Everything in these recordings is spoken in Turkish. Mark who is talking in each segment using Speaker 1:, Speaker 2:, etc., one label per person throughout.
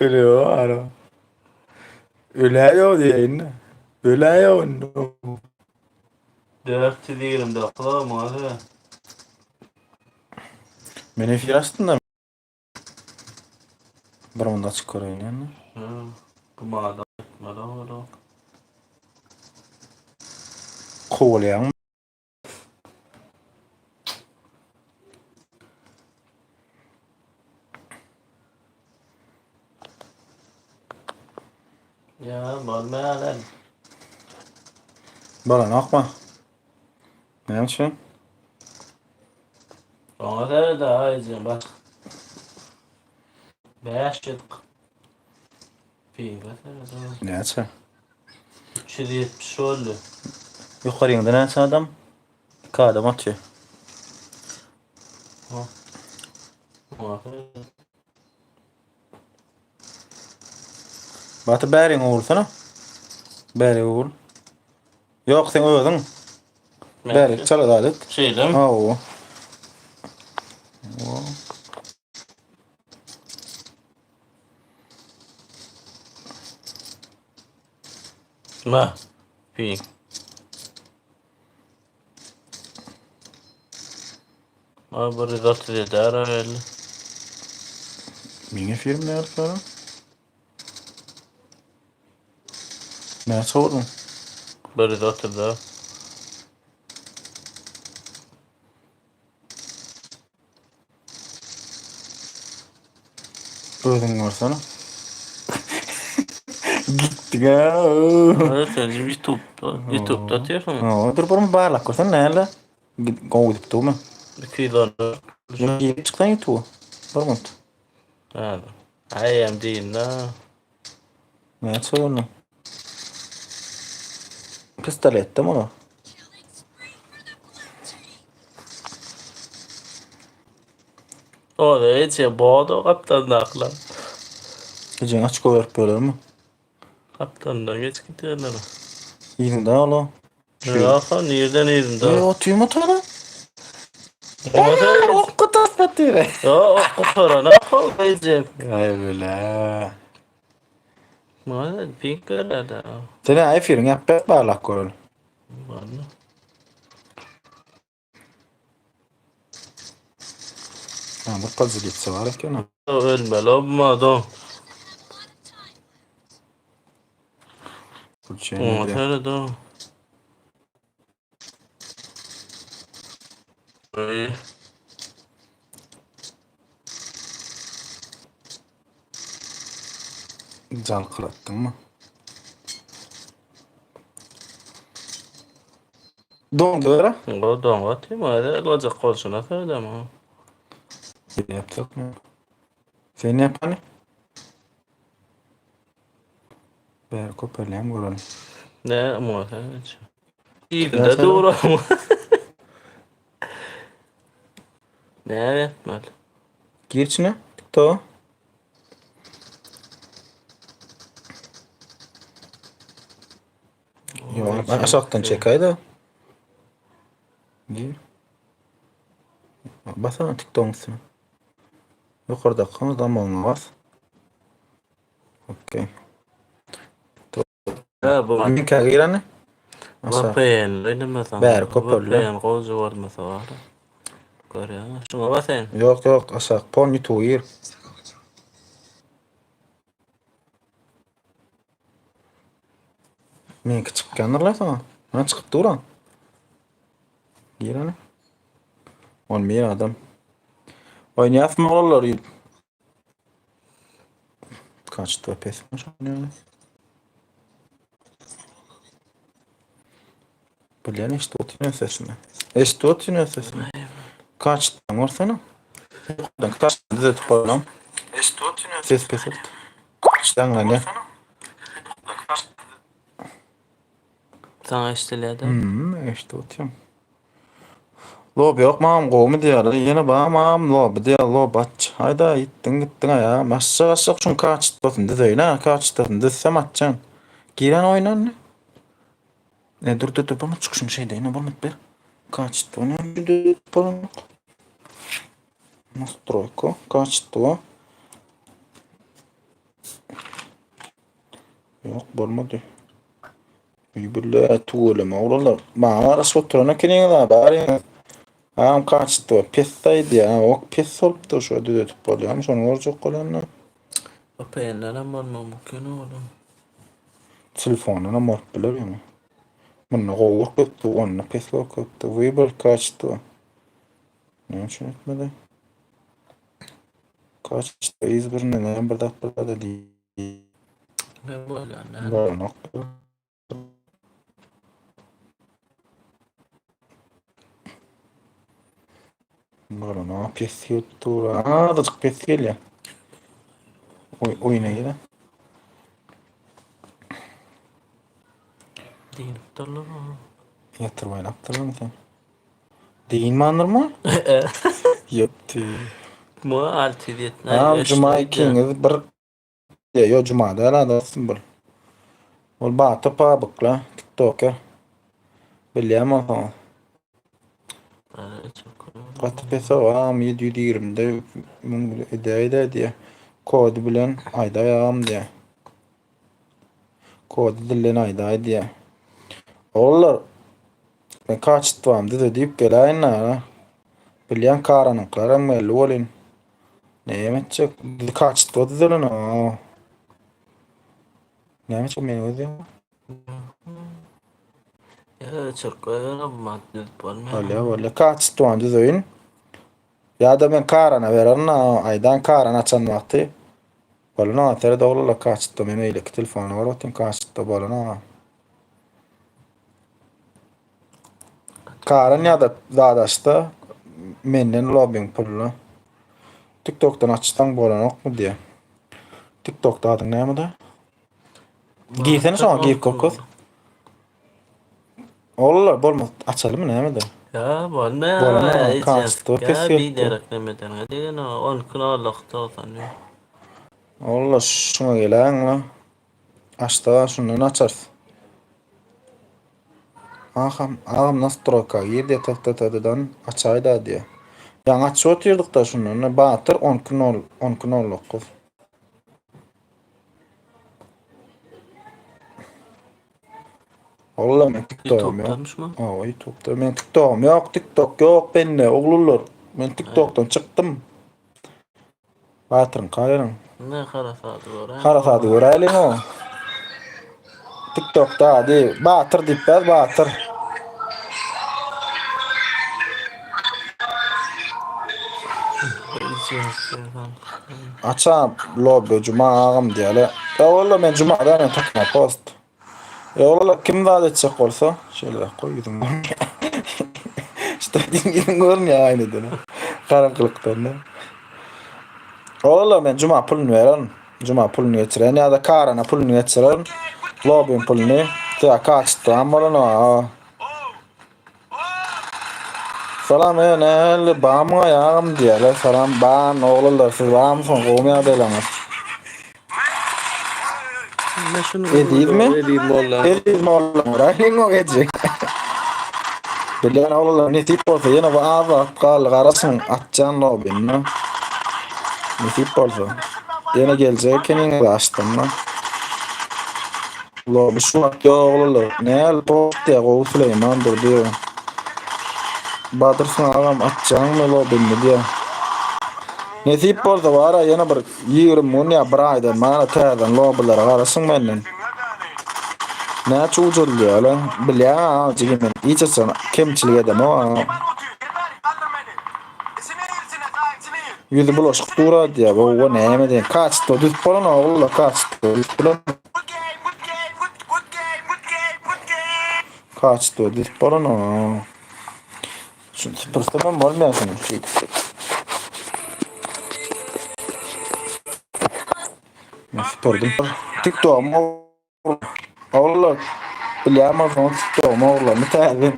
Speaker 1: Ölüyor ara. Ölüyor diye ne? Ölüyor.
Speaker 2: Dört diyelim de akıllı hadi.
Speaker 1: Meni firastın bir munda açık koyayım yani.
Speaker 2: Bu madem etmedi oğlum.
Speaker 1: Kovalayan.
Speaker 2: Ya balmayalar.
Speaker 1: Balan akma. Ne için?
Speaker 2: Ona da daha izin bak. Beş yıl. Pinga da.
Speaker 1: Ne için?
Speaker 2: 370 oldu.
Speaker 1: Yukarı yanında ne için adam? İki adam atıyor. Batı bäriň uğursana. Bäri uğur. Yok sen ödün. Bäri çala dalet.
Speaker 2: Şeydim.
Speaker 1: Oo.
Speaker 2: Ma. Ping. Abi rezat eder öyle.
Speaker 1: Mine film ne sonra? Ne sordun?
Speaker 2: Bir rezat eder.
Speaker 1: Ödün varsana. Gitti ya.
Speaker 2: Evet, sen YouTube'da atıyorsun mu?
Speaker 1: Oo, dur burum bağlak koysan näle? Go gidip tuğma.
Speaker 2: 200 dolar.
Speaker 1: Yok yiyip çıktan yutuğu. Burum.
Speaker 2: Hadi. Ayam değil la.
Speaker 1: Ne sordun? Pistolet mi o?
Speaker 2: O da hiç ya boğdu kaptan da akla.
Speaker 1: Gecen açık overip böyle mi?
Speaker 2: Kaptandan geç gidiyorlar.
Speaker 1: Yedin daha oğlum.
Speaker 2: Ya nereden yedim daha?
Speaker 1: O tüy motoru.
Speaker 2: Ama
Speaker 1: O kutu satıyor.
Speaker 2: ya o kutara ne yapacağım?
Speaker 1: Ay böyle.
Speaker 2: Mağaza pink görüyordu.
Speaker 1: Seni ay firin yap be bağlak koyalım.
Speaker 2: Bana.
Speaker 1: Ha bu pazı gitse var ki ona.
Speaker 2: Ölmeli olmadı.
Speaker 1: Bu şey
Speaker 2: Ama
Speaker 1: ne?
Speaker 2: şöyle de. Böyle.
Speaker 1: Cal kırattın mı? Dondu ara.
Speaker 2: O da atayım hadi alacak olsun şöyle ama.
Speaker 1: Bir yaptık mı? Sen ne yapan? Ver kopyalayalım görelim.
Speaker 2: Ne ama sen hiç. İyi
Speaker 1: Ya
Speaker 2: de
Speaker 1: sen-
Speaker 2: doğru ama. Ne yapmalı?
Speaker 1: Gir içine. TikTok'a. Yok aşağıdan çek hayda. Gir. Basana TikTok'un üstüne. Yukarıda kan zamanla bas. Okey.
Speaker 2: Ha bu.
Speaker 1: Linka gir anne. Aşağı.
Speaker 2: VPN öyle mesela.
Speaker 1: Ver, kopyala.
Speaker 2: VPN kozu var mesela. Görüyor musun? Şuna bak sen.
Speaker 1: Yok aşağı. Pon YouTube'a gir. Meniki çıkkanlarlar sana. Ha çıkıp duran. Gir anne. Olmayan adam. Oynayasın mı olurlar? Kaçtı pes mi oynuyor? Блин, işte oturuyor sesine. İşte oturuyor sesine. Kaçtı varsana. Kaçtı da toparlam. İşte oturuyor ses pes etti. Kaçtı anne.
Speaker 2: Sana işteledim.
Speaker 1: İşte oturuyor. Lob yok mam qoğumu diyorlar. Yine mam lob diyor lob aç. Hayda gittin ya. Maşa şun kaçtı olsun dedi öyle. Kaçtı olsun desem açacaksın. Giren oynan ne? Dur bana çıkışım şeyde yine bana bir. Kaçtı oynan bana. Настройку. Качество. Yok bolmady. Birbirle tuğulama oralar. Bana arası oturana keneğe da bari. Ağam kaçtı. Pestaydı ya. Ok pes olupdu şu düzetip bolýan. Şonu orjak golanlar.
Speaker 2: O peýenlerem bolma mümkin oğlum.
Speaker 1: Telefonuna mort biler ýa-ni. Muny gowur köpdi, ony pes köpdi. Weber kaçtı. Ne üçin etmedi? Kaçtı. İzbirine näme bir dakika da diýip.
Speaker 2: Ne bolýan lan?
Speaker 1: Baranok. Baranok pes ýutdy. Azajyk pes gelýär. Oýnaýar.
Speaker 2: Dinip durlar oğlum.
Speaker 1: Yatırıp oynapdyrlar sen. Deyin manyrmy? Ýetdi.
Speaker 2: Bu altidetne.
Speaker 1: Ha, cuma ikiniz bir yo cuma da alasın bir. Ol batı pabıkla TikTok'a. Bilýärmi ha. Gatı pesa am 720'de idea diye. Kod bilen ayda ýagam diye. Kod dilen ayda diye. Oğullar ben kaçtım dedi deyip gelaýyn ha. Bilýän karanyklara melli bolyn. Näme kaçtı dizilen ha. Näme çok meni özüm.
Speaker 2: Ya çok öyle madde bolmaýar.
Speaker 1: Öyle kaçtı o dizilen. Ya da ben karana veren aydan karana açan vakti. Bolana atere doğrula kaçtı. Meni eýleki telefonu var otin kaçtı bolana. Karan ya da dadaşta menden lobbying pulla. TikTok'tan açsan bolanok mu diye. TikTok'ta adın näme da? Giysene şoňa giyip kokos. Oğullar bolmaz. Açalım mı näme da?
Speaker 2: Ya bolmaýar.
Speaker 1: Bolmaýar, kaçtı, pes
Speaker 2: Ya
Speaker 1: ýetdi.
Speaker 2: bir dereklemeden diýen o 10 kilolukda ýa.
Speaker 1: Oğullar şoňa gelen la. Açta şundan açarsın. Ağam nastroka girdi tahtatadan açayda diye. Yani açı oturduk da şundan batır 10 knol kız. Oğlum ben TikTok'um yok.
Speaker 2: YouTube'danmış mı?
Speaker 1: Aa, YouTube'da ben TikTok'um yok. TikTok yok bende oğlullar. Ben TikTok'tan çıktım. Batırın kayırın.
Speaker 2: Ne karasadı var?
Speaker 1: Karasadı görelim o. TikTok'ta hadi batır dipper batır. Açam lobi cuma ağam diyele. Ya oğlum ben cuma'da ne takma post. Ya oğlum kim vaat edecek olsa şöyle koydum. İşte dingin görünüyor aynı dene. Karanlıktan da. Oğlum ben cuma pulunu veren. Cuma pulunu getiren ya da karana pulunu getiren. Lobin pulunu. Ya kaçtı ama onu. Salam ne bağımı ayağım diyeler. Salam bağın oğullar siz bağım son kovmaya delemez. Ediz mi? Ediz mi oğlum? Rahim o geçecek. Bilen oğullar ne tip olsa yine bu ağzı kal karasın atcan lobin ne? Ne tip olsa. Yine gelecek kenin de açtım ne? Lobi şu vakti oğullar. Ne el post diye kovu Süleyman'dır diyor. Batırsın ağam atcan mı lobin mi diye. Nesip bolsa bara yana bir 20 ya bir ayda mana täzen lobiler garasyn menden. Nä çujul ýaly? Bilýär, jigimen içesen kemçilik edem o. Yüzü bulaşık dura diýär, o näme diýen? Kaçdy, düz bolan oğullar kaçdy. Kaçdy, düz bolan o. Şu pırsda ben bolmaýan şunu. Pardon. TikTok'um oğullar. Bilýärmi son TikTok'um oğullar. Ne täze?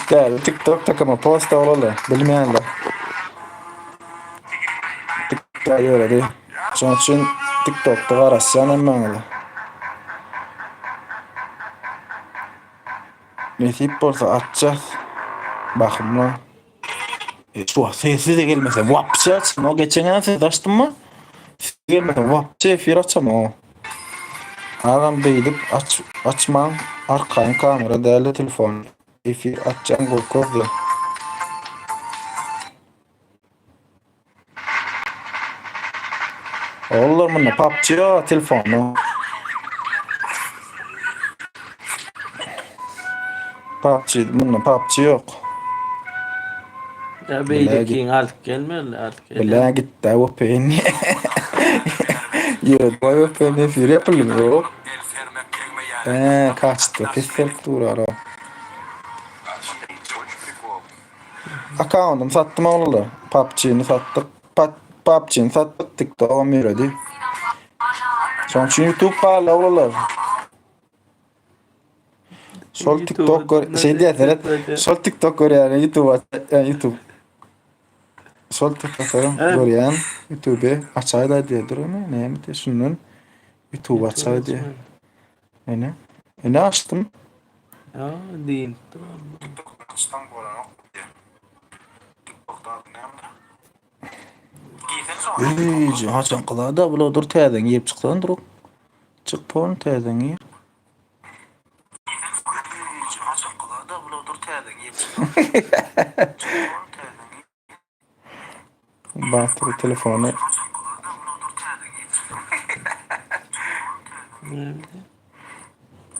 Speaker 1: Täze TikTok takama post oğullar. Bilmeýänler. TikTok'a ýöre. Şoň üçin TikTok'ta garaşýan emmeňler. Nesip bolsa atjak. Bakymla. Şu sesi de gelmese wapçat. No geçen gün ses açdym mı? Gelmese wapçı efir açam o. Adam beýdip açman arkaň kamera däli telefon efir açjan gorkozdy. Oğlum munna PUBG yo telefonu. PUBG munna PUBG yok.
Speaker 2: Ya
Speaker 1: Bilaga
Speaker 2: beydekiň alyp gelmeli, alyp gelmeli.
Speaker 1: Bilaga gitti o peni. Yürü o peni efir yapılmıyor. Kaçtı. Pislik durar o. Account'um sattım oğlum. PUBG'ni sattık. PUBG'ni sattık. TikTok'a miradi. Son için YouTube hala oğlum. Sol TikTok şey diye evet. Sol TikTok yani YouTube YouTube. Sol TikTok görüyen YouTube açayda diye duruyor mu? Ne mi şunun YouTube açayda diye. Ne açtım?
Speaker 2: Ya değil.
Speaker 1: TikTok'tan bolan ok diye. TikTok'tan ne? İyi, haçan qılada bular täzen yiyip çıksan duruk. Çık pon täzen yiyip. Haçan qılada bular täzen yiyip çıksan. Batırı telefonu.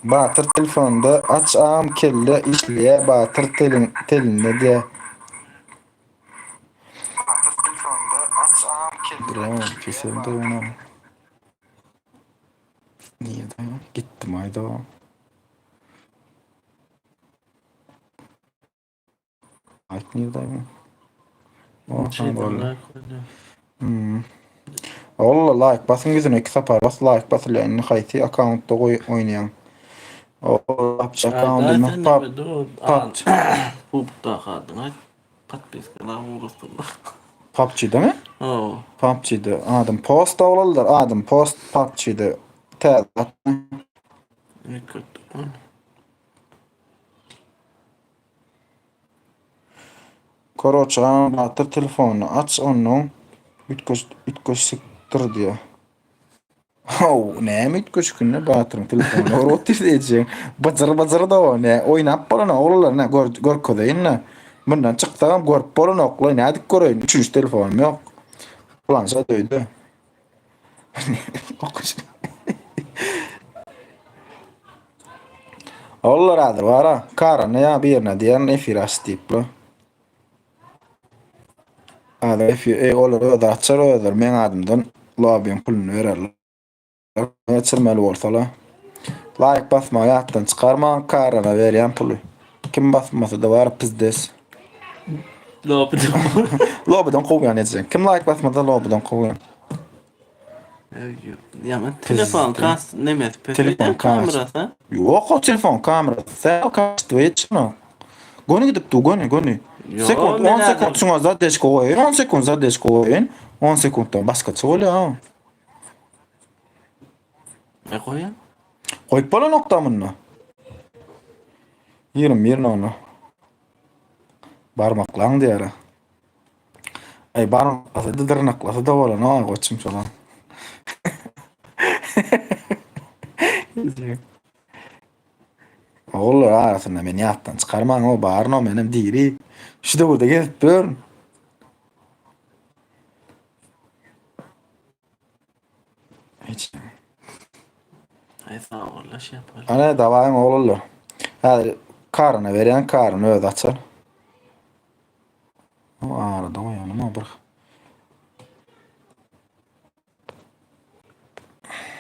Speaker 1: Batır telefonda aç am kelle işliye batır telinde diye. Batır telefonda aç am kelle. Bravo, kesildi onu. Niye de gittim ayda o. Ayt niye de o. Allah like basın yüzüne iki sapar bas like basın yani hayti account'ta oynayan. O account'un PUBG.
Speaker 2: PUBG'da kaldın. Patpiskalar uğraştılar.
Speaker 1: PUBG'de mi?
Speaker 2: Oo.
Speaker 1: PUBG'de adım post olalar adım post PUBG'de tezat.
Speaker 2: Ne kötü.
Speaker 1: Koroçan batır telefonu aç onun ütköş sıktır diye. Ne mi ütköş günne batırın telefonu orotir diyeceğim. Bacırı da o ne oynap balana oğullar ne gör kodayin ne. Bundan çıktığım görüp balana okla ne adik göreyim. Üçüncü telefonum yok. Ulansa döydü. Oğullar adır var ha. Karana ya bir yerine diyen efir astıyıp lo. Ada efir oğullar öder açar öder. Men adımdan lobby'in pulunu vererler. Geçirmeli ortala. Like basma hayattan çıkarma karana veriyen pulu. Kim basmasa da var pizdes. Lobby'den kovuyan edeceksin. Kim like basmasa lobby'den kovuyan.
Speaker 2: Ya ben telefon kas nemet
Speaker 1: Telefon
Speaker 2: kamerası.
Speaker 1: Yok o telefon kamerası. Sen kaçtı hiç mi? Goni gidip du goni. Sekund 10 sekund sonra zadeş koyun. 10 sekund zadeş koyun. 10 sekunddan başka söyle ha.
Speaker 2: Ne koyun?
Speaker 1: Koyup bana noktamını. Yerim onu. Barmaklan diyara. Ay barmaklası da dırnaklası da var ha koçum falan. Oğullar arasında beni yattan çıkarman o bağırın o benim diri. Şu burada gelip börün. Hiç.
Speaker 2: Ay sağ ol la şey yapalım.
Speaker 1: Ana davayın oğullar. Hadi karını veren karını öde açar. O ağrıdı o yanıma bırak.